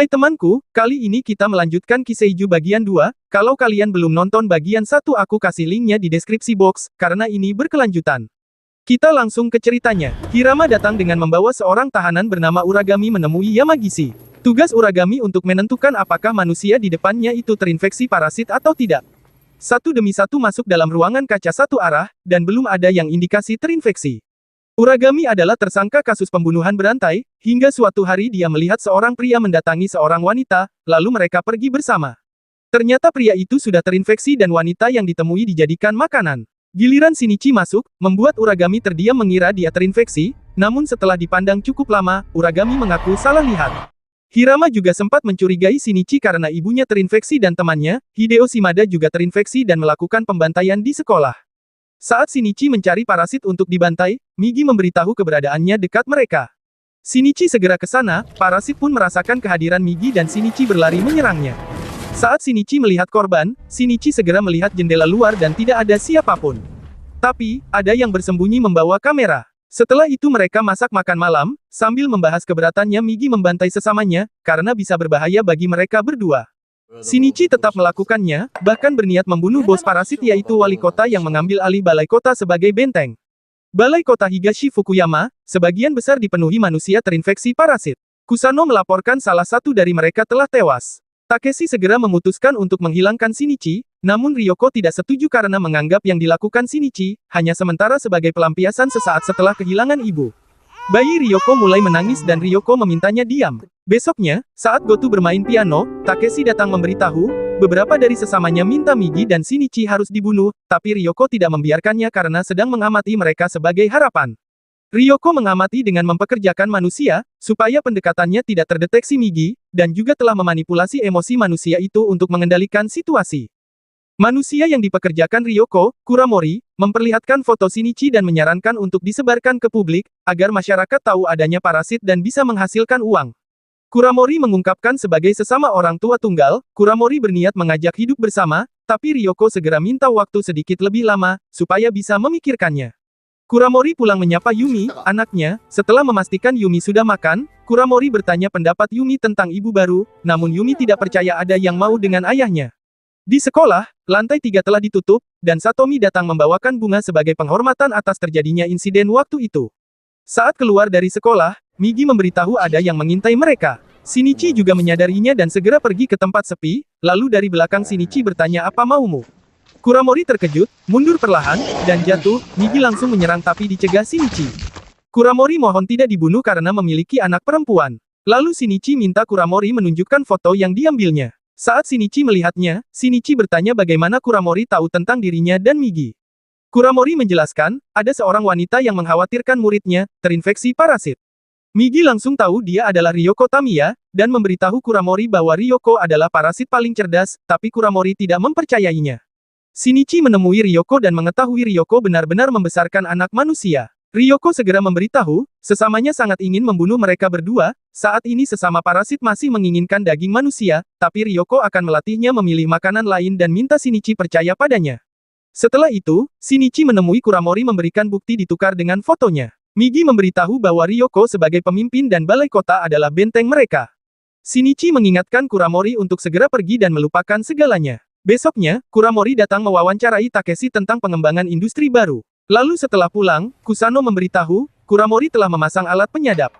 Hai temanku, kali ini kita melanjutkan Kiseiju bagian 2, kalau kalian belum nonton bagian 1 aku kasih linknya di deskripsi box, karena ini berkelanjutan. Kita langsung ke ceritanya. Hirama datang dengan membawa seorang tahanan bernama Uragami menemui Yamagishi. Tugas Uragami untuk menentukan apakah manusia di depannya itu terinfeksi parasit atau tidak. Satu demi satu masuk dalam ruangan kaca satu arah, dan belum ada yang indikasi terinfeksi. Uragami adalah tersangka kasus pembunuhan berantai, hingga suatu hari dia melihat seorang pria mendatangi seorang wanita, lalu mereka pergi bersama. Ternyata pria itu sudah terinfeksi dan wanita yang ditemui dijadikan makanan. Giliran Shinichi masuk, membuat Uragami terdiam mengira dia terinfeksi, namun setelah dipandang cukup lama, Uragami mengaku salah lihat. Hirama juga sempat mencurigai Shinichi karena ibunya terinfeksi dan temannya, Hideo Shimada juga terinfeksi dan melakukan pembantaian di sekolah. Saat Shinichi mencari parasit untuk dibantai, Migi memberitahu keberadaannya dekat mereka. Shinichi segera ke sana, parasit pun merasakan kehadiran Migi dan Shinichi berlari menyerangnya. Saat Shinichi melihat korban, Shinichi segera melihat jendela luar dan tidak ada siapapun. Tapi, ada yang bersembunyi membawa kamera. Setelah itu mereka masak makan malam, sambil membahas keberatannya Migi membantai sesamanya, karena bisa berbahaya bagi mereka berdua. Shinichi tetap melakukannya, bahkan berniat membunuh bos parasit yaitu wali kota yang mengambil alih balai kota sebagai benteng. Balai kota Higashi Fukuyama, sebagian besar dipenuhi manusia terinfeksi parasit. Kusano melaporkan salah satu dari mereka telah tewas. Takeshi segera memutuskan untuk menghilangkan Shinichi, namun Ryoko tidak setuju karena menganggap yang dilakukan Shinichi, hanya sementara sebagai pelampiasan sesaat setelah kehilangan ibu. Bayi Ryoko mulai menangis dan Ryoko memintanya diam. Besoknya, saat Goto bermain piano, Takeshi datang memberitahu, beberapa dari sesamanya minta Migi dan Shinichi harus dibunuh, tapi Ryoko tidak membiarkannya karena sedang mengamati mereka sebagai harapan. Ryoko mengamati dengan mempekerjakan manusia, supaya pendekatannya tidak terdeteksi Migi, dan juga telah memanipulasi emosi manusia itu untuk mengendalikan situasi. Manusia yang dipekerjakan Ryoko, Kuramori, memperlihatkan foto Shinichi dan menyarankan untuk disebarkan ke publik, agar masyarakat tahu adanya parasit dan bisa menghasilkan uang. Kuramori mengungkapkan sebagai sesama orang tua tunggal, Kuramori berniat mengajak hidup bersama, tapi Ryoko segera minta waktu sedikit lebih lama, supaya bisa memikirkannya. Kuramori pulang menyapa Yumi, anaknya, setelah memastikan Yumi sudah makan, Kuramori bertanya pendapat Yumi tentang ibu baru, namun Yumi tidak percaya ada yang mau dengan ayahnya. Di sekolah, lantai 3 telah ditutup, dan Satomi datang membawakan bunga sebagai penghormatan atas terjadinya insiden waktu itu. Saat keluar dari sekolah, Migi memberitahu ada yang mengintai mereka. Shinichi juga menyadarinya dan segera pergi ke tempat sepi, lalu dari belakang Shinichi bertanya apa maumu. Kuramori terkejut, mundur perlahan, dan jatuh, Migi langsung menyerang tapi dicegah Shinichi. Kuramori mohon tidak dibunuh karena memiliki anak perempuan. Lalu Shinichi minta Kuramori menunjukkan foto yang diambilnya. Saat Shinichi melihatnya, Shinichi bertanya bagaimana Kuramori tahu tentang dirinya dan Migi. Kuramori menjelaskan, ada seorang wanita yang mengkhawatirkan muridnya, terinfeksi parasit. Migi langsung tahu dia adalah Ryoko Tamiya, dan memberitahu Kuramori bahwa Ryoko adalah parasit paling cerdas, tapi Kuramori tidak mempercayainya. Shinichi menemui Ryoko dan mengetahui Ryoko benar-benar membesarkan anak manusia. Ryoko segera memberitahu, sesamanya sangat ingin membunuh mereka berdua, saat ini sesama parasit masih menginginkan daging manusia, tapi Ryoko akan melatihnya memilih makanan lain dan minta Shinichi percaya padanya. Setelah itu, Shinichi menemui Kuramori memberikan bukti ditukar dengan fotonya. Migi memberitahu bahwa Ryoko sebagai pemimpin dan balai kota adalah benteng mereka. Shinichi mengingatkan Kuramori untuk segera pergi dan melupakan segalanya. Besoknya, Kuramori datang mewawancarai Takeshi tentang pengembangan industri baru. Lalu setelah pulang, Kusano memberitahu, Kuramori telah memasang alat penyadap.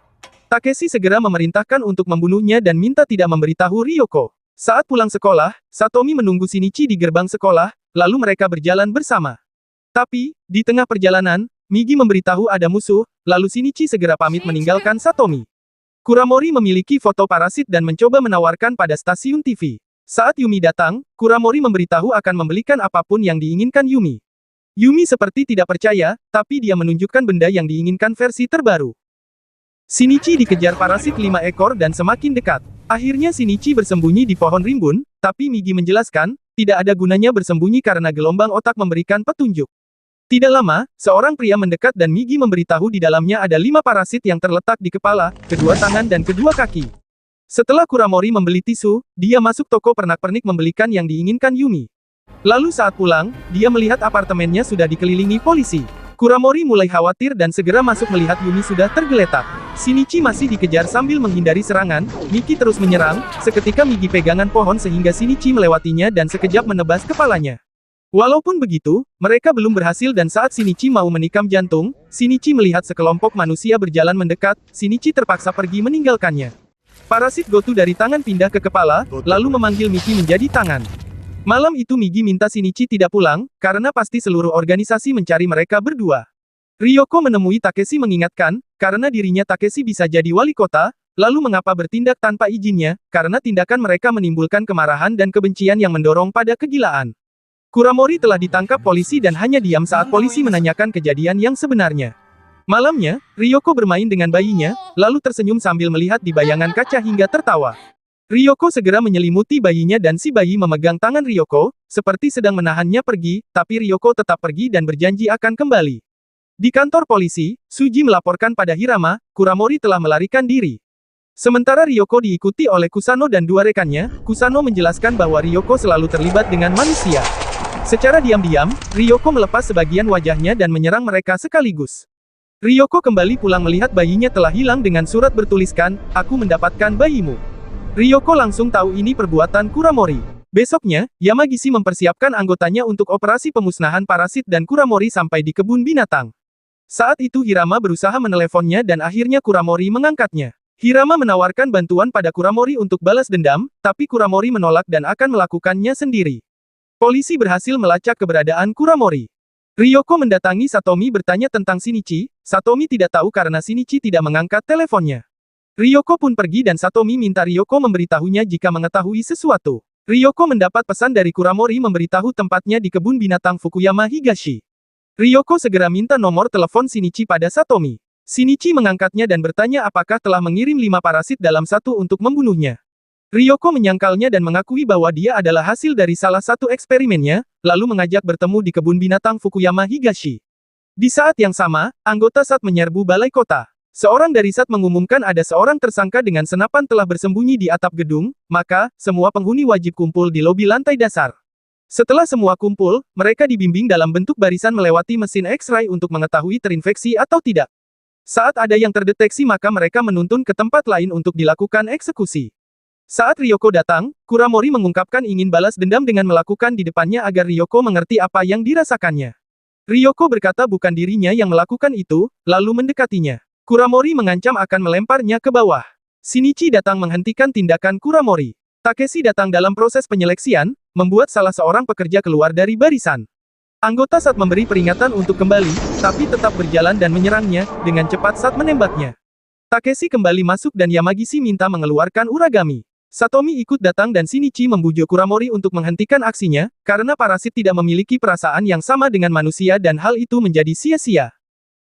Takeshi segera memerintahkan untuk membunuhnya dan minta tidak memberitahu Ryoko. Saat pulang sekolah, Satomi menunggu Shinichi di gerbang sekolah, lalu mereka berjalan bersama. Tapi, di tengah perjalanan, Migi memberitahu ada musuh, lalu Shinichi segera pamit meninggalkan Satomi. Kuramori memiliki foto parasit dan mencoba menawarkan pada stasiun TV. Saat Yumi datang, Kuramori memberitahu akan membelikan apapun yang diinginkan Yumi. Yumi seperti tidak percaya, tapi dia menunjukkan benda yang diinginkan versi terbaru. Shinichi dikejar parasit 5 ekor dan semakin dekat. Akhirnya Shinichi bersembunyi di pohon rimbun, tapi Migi menjelaskan, tidak ada gunanya bersembunyi karena gelombang otak memberikan petunjuk. Tidak lama, seorang pria mendekat dan Migi memberitahu di dalamnya ada 5 parasit yang terletak di kepala, kedua tangan dan kedua kaki. Setelah Kuramori membeli tisu, dia masuk toko pernak-pernik membelikan yang diinginkan Yumi. Lalu saat pulang, dia melihat apartemennya sudah dikelilingi polisi. Kuramori mulai khawatir dan segera masuk melihat Yumi sudah tergeletak. Shinichi masih dikejar sambil menghindari serangan, Miki terus menyerang, seketika Migi pegangan pohon sehingga Shinichi melewatinya dan sekejap menebas kepalanya. Walaupun begitu, mereka belum berhasil dan saat Shinichi mau menikam jantung, Shinichi melihat sekelompok manusia berjalan mendekat, Shinichi terpaksa pergi meninggalkannya. Parasit Gotu dari tangan pindah ke kepala, lalu memanggil Miki menjadi tangan. Malam itu Migi minta Shinichi tidak pulang, karena pasti seluruh organisasi mencari mereka berdua. Ryoko menemui Takeshi mengingatkan, karena dirinya Takeshi bisa jadi wali kota, lalu mengapa bertindak tanpa izinnya, karena tindakan mereka menimbulkan kemarahan dan kebencian yang mendorong pada kegilaan. Kuramori telah ditangkap polisi dan hanya diam saat polisi menanyakan kejadian yang sebenarnya. Malamnya, Ryoko bermain dengan bayinya, lalu tersenyum sambil melihat di bayangan kaca hingga tertawa. Ryoko segera menyelimuti bayinya dan si bayi memegang tangan Ryoko, seperti sedang menahannya pergi, tapi Ryoko tetap pergi dan berjanji akan kembali. Di kantor polisi, Suji melaporkan pada Hirama, Kuramori telah melarikan diri. Sementara Ryoko diikuti oleh Kusano dan dua rekannya, Kusano menjelaskan bahwa Ryoko selalu terlibat dengan manusia. Secara diam-diam, Ryoko melepas sebagian wajahnya dan menyerang mereka sekaligus. Ryoko kembali pulang melihat bayinya telah hilang dengan surat bertuliskan, "Aku mendapatkan bayimu." Ryoko langsung tahu ini perbuatan Kuramori. Besoknya, Yamagishi mempersiapkan anggotanya untuk operasi pemusnahan parasit dan Kuramori sampai di kebun binatang. Saat itu Hirama berusaha meneleponnya dan akhirnya Kuramori mengangkatnya. Hirama menawarkan bantuan pada Kuramori untuk balas dendam, tapi Kuramori menolak dan akan melakukannya sendiri. Polisi berhasil melacak keberadaan Kuramori. Ryoko mendatangi Satomi bertanya tentang Shinichi, Satomi tidak tahu karena Shinichi tidak mengangkat teleponnya. Ryoko pun pergi dan Satomi minta Ryoko memberitahunya jika mengetahui sesuatu. Ryoko mendapat pesan dari Kuramori memberitahu tempatnya di kebun binatang Fukuyama Higashi. Ryoko segera minta nomor telepon Shinichi pada Satomi. Shinichi mengangkatnya dan bertanya apakah telah mengirim 5 parasit dalam satu untuk membunuhnya. Ryoko menyangkalnya dan mengakui bahwa dia adalah hasil dari salah satu eksperimennya, lalu mengajak bertemu di kebun binatang Fukuyama Higashi. Di saat yang sama, anggota SAT menyerbu balai kota. Seorang dari SAT mengumumkan ada seorang tersangka dengan senapan telah bersembunyi di atap gedung, maka, semua penghuni wajib kumpul di lobi lantai dasar. Setelah semua kumpul, mereka dibimbing dalam bentuk barisan melewati mesin X-ray untuk mengetahui terinfeksi atau tidak. Saat ada yang terdeteksi maka mereka menuntun ke tempat lain untuk dilakukan eksekusi. Saat Ryoko datang, Kuramori mengungkapkan ingin balas dendam dengan melakukan di depannya agar Ryoko mengerti apa yang dirasakannya. Ryoko berkata bukan dirinya yang melakukan itu, lalu mendekatinya. Kuramori mengancam akan melemparnya ke bawah. Shinichi datang menghentikan tindakan Kuramori. Takeshi datang dalam proses penyeleksian, membuat salah seorang pekerja keluar dari barisan. Anggota SAT memberi peringatan untuk kembali, tapi tetap berjalan dan menyerangnya, dengan cepat SAT menembaknya. Takeshi kembali masuk dan Yamagishi minta mengeluarkan Uragami. Satomi ikut datang dan Shinichi membujuk Kuramori untuk menghentikan aksinya, karena parasit tidak memiliki perasaan yang sama dengan manusia dan hal itu menjadi sia-sia.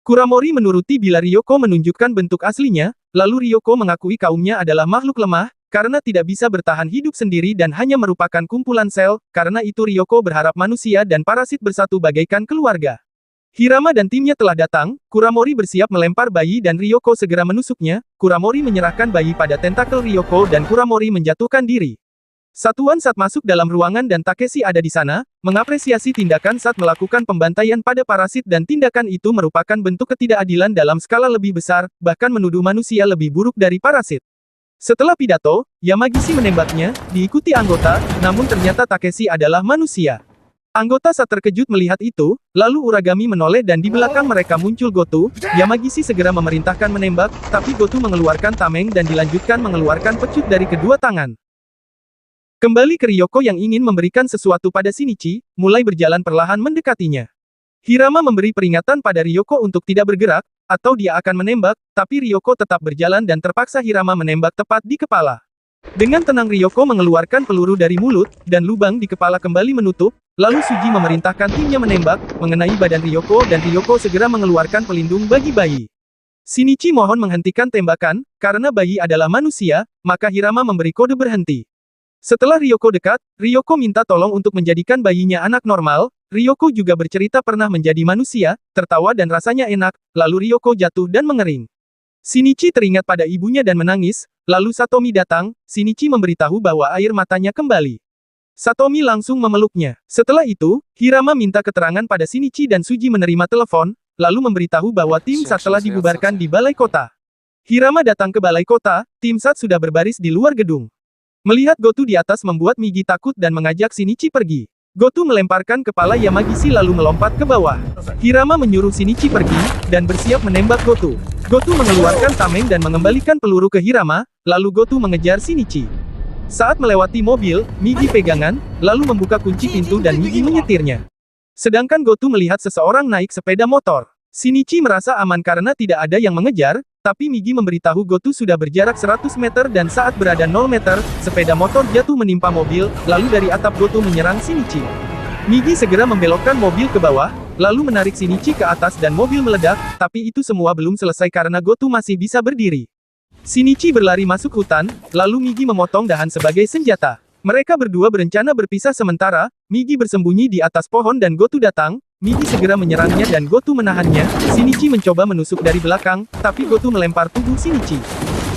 Kuramori menuruti bila Ryoko menunjukkan bentuk aslinya, lalu Ryoko mengakui kaumnya adalah makhluk lemah, karena tidak bisa bertahan hidup sendiri dan hanya merupakan kumpulan sel, karena itu Ryoko berharap manusia dan parasit bersatu bagaikan keluarga. Hirama dan timnya telah datang, Kuramori bersiap melempar bayi dan Ryoko segera menusuknya, Kuramori menyerahkan bayi pada tentakel Ryoko dan Kuramori menjatuhkan diri. Satuan SAT masuk dalam ruangan dan Takeshi ada di sana, mengapresiasi tindakan SAT melakukan pembantaian pada parasit dan tindakan itu merupakan bentuk ketidakadilan dalam skala lebih besar, bahkan menuduh manusia lebih buruk dari parasit. Setelah pidato, Yamagishi menembaknya, diikuti anggota, namun ternyata Takeshi adalah manusia. Anggota SAT terkejut melihat itu, lalu Uragami menoleh dan di belakang mereka muncul Gotu, Yamagishi segera memerintahkan menembak, tapi Gotu mengeluarkan tameng dan dilanjutkan mengeluarkan pecut dari kedua tangan. Kembali ke Ryoko yang ingin memberikan sesuatu pada Shinichi, mulai berjalan perlahan mendekatinya. Hirama memberi peringatan pada Ryoko untuk tidak bergerak, atau dia akan menembak, tapi Ryoko tetap berjalan dan terpaksa Hirama menembak tepat di kepala. Dengan tenang Ryoko mengeluarkan peluru dari mulut, dan lubang di kepala kembali menutup, lalu Suji memerintahkan timnya menembak, mengenai badan Ryoko dan Ryoko segera mengeluarkan pelindung bagi bayi. Shinichi mohon menghentikan tembakan, karena bayi adalah manusia, maka Hirama memberi kode berhenti. Setelah Ryoko dekat, Ryoko minta tolong untuk menjadikan bayinya anak normal. Ryoko juga bercerita pernah menjadi manusia, tertawa dan rasanya enak, lalu Ryoko jatuh dan mengering. Shinichi teringat pada ibunya dan menangis, lalu Satomi datang, Shinichi memberitahu bahwa air matanya kembali. Satomi langsung memeluknya. Setelah itu, Hirama minta keterangan pada Shinichi dan Suji menerima telepon, lalu memberitahu bahwa tim SAT telah dibubarkan di balai kota. Hirama datang ke balai kota, tim SAT sudah berbaris di luar gedung. Melihat Goto di atas membuat Migi takut dan mengajak Shinichi pergi. Goto melemparkan kepala Yamagisi lalu melompat ke bawah. Hirama menyuruh Shinichi pergi, dan bersiap menembak Goto. Goto mengeluarkan tameng dan mengembalikan peluru ke Hirama, lalu Goto mengejar Shinichi. Saat melewati mobil, Migi pegangan, lalu membuka kunci pintu dan Migi menyetirnya. Sedangkan Goto melihat seseorang naik sepeda motor. Shinichi merasa aman karena tidak ada yang mengejar, tapi Migi memberitahu Goto sudah berjarak 100 meter dan saat berada 0 meter, sepeda motor jatuh menimpa mobil, lalu dari atap Goto menyerang Shinichi. Migi segera membelokkan mobil ke bawah, lalu menarik Shinichi ke atas dan mobil meledak, tapi itu semua belum selesai karena Goto masih bisa berdiri. Shinichi berlari masuk hutan, lalu Migi memotong dahan sebagai senjata. Mereka berdua berencana berpisah sementara, Migi bersembunyi di atas pohon dan Goto datang. Migi segera menyerangnya dan Goto menahannya. Shinichi mencoba menusuk dari belakang, tapi Goto melempar tubuh Shinichi.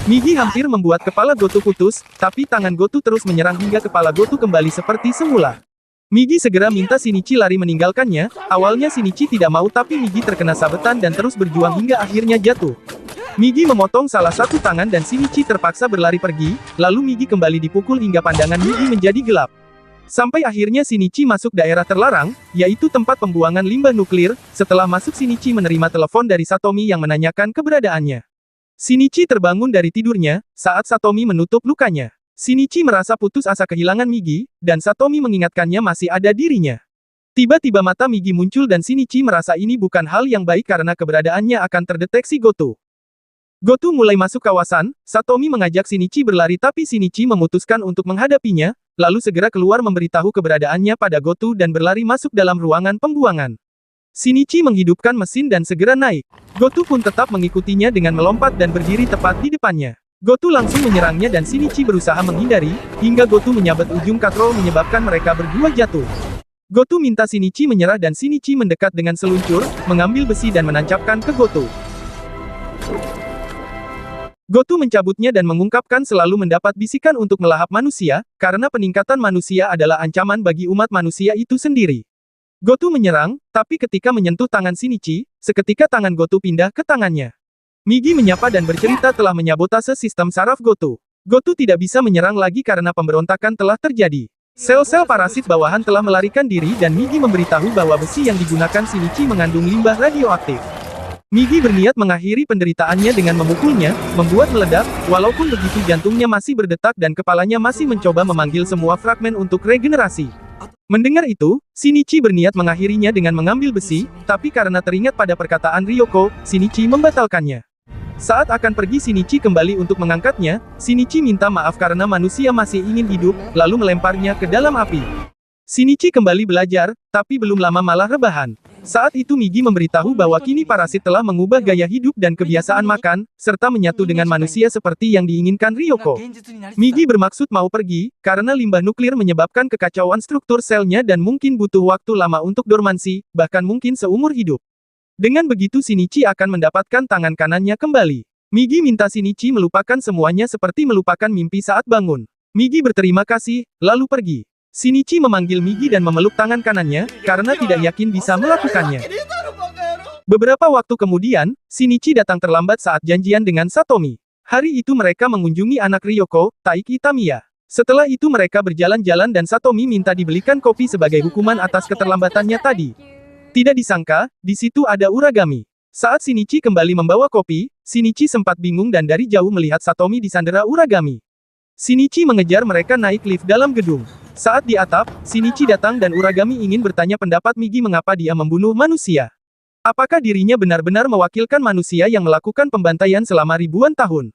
Migi hampir membuat kepala Goto putus, tapi tangan Goto terus menyerang hingga kepala Goto kembali seperti semula. Migi segera minta Shinichi lari meninggalkannya. Awalnya Shinichi tidak mau tapi Migi terkena sabetan dan terus berjuang hingga akhirnya jatuh. Migi memotong salah satu tangan dan Shinichi terpaksa berlari pergi, lalu Migi kembali dipukul hingga pandangan Migi menjadi gelap. Sampai akhirnya Shinichi masuk daerah terlarang, yaitu tempat pembuangan limbah nuklir. Setelah masuk Shinichi menerima telepon dari Satomi yang menanyakan keberadaannya. Shinichi terbangun dari tidurnya, saat Satomi menutup lukanya. Shinichi merasa putus asa kehilangan Migi, dan Satomi mengingatkannya masih ada dirinya. Tiba-tiba mata Migi muncul dan Shinichi merasa ini bukan hal yang baik karena keberadaannya akan terdeteksi Goto. Goto mulai masuk kawasan, Satomi mengajak Shinichi berlari tapi Shinichi memutuskan untuk menghadapinya, lalu segera keluar memberitahu keberadaannya pada Goto dan berlari masuk dalam ruangan pembuangan. Shinichi menghidupkan mesin dan segera naik. Goto pun tetap mengikutinya dengan melompat dan berdiri tepat di depannya. Goto langsung menyerangnya dan Shinichi berusaha menghindari, hingga Goto menyabet ujung katrol menyebabkan mereka berdua jatuh. Goto minta Shinichi menyerah dan Shinichi mendekat dengan seluncur, mengambil besi dan menancapkan ke Goto. Goto mencabutnya dan mengungkapkan selalu mendapat bisikan untuk melahap manusia, karena peningkatan manusia adalah ancaman bagi umat manusia itu sendiri. Goto menyerang, tapi ketika menyentuh tangan Shinichi, seketika tangan Goto pindah ke tangannya. Migi menyapa dan bercerita telah menyabotase sistem saraf Goto. Goto tidak bisa menyerang lagi karena pemberontakan telah terjadi. Sel-sel parasit bawahan telah melarikan diri dan Migi memberitahu bahwa besi yang digunakan Shinichi mengandung limbah radioaktif. Migi berniat mengakhiri penderitaannya dengan memukulnya, membuat meledak, walaupun begitu jantungnya masih berdetak dan kepalanya masih mencoba memanggil semua fragmen untuk regenerasi. Mendengar itu, Shinichi berniat mengakhirinya dengan mengambil besi, tapi karena teringat pada perkataan Ryoko, Shinichi membatalkannya. Saat akan pergi Shinichi kembali untuk mengangkatnya, Shinichi minta maaf karena manusia masih ingin hidup, lalu melemparnya ke dalam api. Shinichi kembali belajar, tapi belum lama malah rebahan. Saat itu Migi memberitahu bahwa kini parasit telah mengubah gaya hidup dan kebiasaan makan, serta menyatu dengan manusia seperti yang diinginkan Ryoko. Migi bermaksud mau pergi, karena limbah nuklir menyebabkan kekacauan struktur selnya dan mungkin butuh waktu lama untuk dormansi, bahkan mungkin seumur hidup. Dengan begitu Shinichi akan mendapatkan tangan kanannya kembali. Migi minta Shinichi melupakan semuanya seperti melupakan mimpi saat bangun. Migi berterima kasih, lalu pergi. Shinichi memanggil Migi dan memeluk tangan kanannya, karena tidak yakin bisa melakukannya. Beberapa waktu kemudian, Shinichi datang terlambat saat janjian dengan Satomi. Hari itu mereka mengunjungi anak Ryoko, Taiki Tamiya. Setelah itu mereka berjalan-jalan dan Satomi minta dibelikan kopi sebagai hukuman atas keterlambatannya tadi. Tidak disangka, di situ ada Uragami. Saat Shinichi kembali membawa kopi, Shinichi sempat bingung dan dari jauh melihat Satomi disandera Uragami. Shinichi mengejar mereka naik lift dalam gedung. Saat di atap, Shinichi datang dan Uragami ingin bertanya pendapat Migi mengapa dia membunuh manusia. Apakah dirinya benar-benar mewakilkan manusia yang melakukan pembantaian selama ribuan tahun?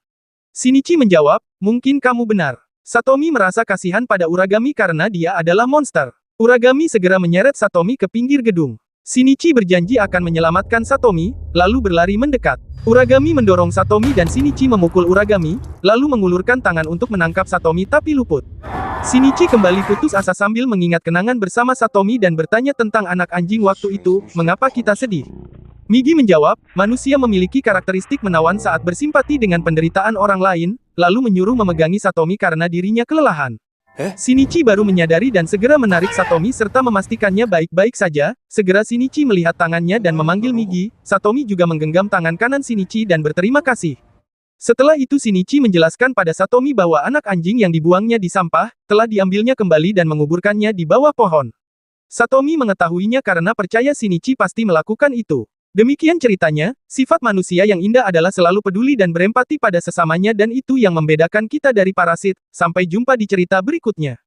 Shinichi menjawab, mungkin kamu benar. Satomi merasa kasihan pada Uragami karena dia adalah monster. Uragami segera menyeret Satomi ke pinggir gedung. Shinichi berjanji akan menyelamatkan Satomi, lalu berlari mendekat. Uragami mendorong Satomi dan Shinichi memukul Uragami, lalu mengulurkan tangan untuk menangkap Satomi tapi luput. Shinichi kembali putus asa sambil mengingat kenangan bersama Satomi dan bertanya tentang anak anjing waktu itu, mengapa kita sedih? Migi menjawab, manusia memiliki karakteristik menawan saat bersimpati dengan penderitaan orang lain, lalu menyuruh memegangi Satomi karena dirinya kelelahan. Shinichi baru menyadari dan segera menarik Satomi serta memastikannya baik-baik saja. Segera Shinichi melihat tangannya dan memanggil Migi. Satomi juga menggenggam tangan kanan Shinichi dan berterima kasih. Setelah itu Shinichi menjelaskan pada Satomi bahwa anak anjing yang dibuangnya di sampah, telah diambilnya kembali dan menguburkannya di bawah pohon. Satomi mengetahuinya karena percaya Shinichi pasti melakukan itu. Demikian ceritanya, sifat manusia yang indah adalah selalu peduli dan berempati pada sesamanya dan itu yang membedakan kita dari parasit. Sampai jumpa di cerita berikutnya.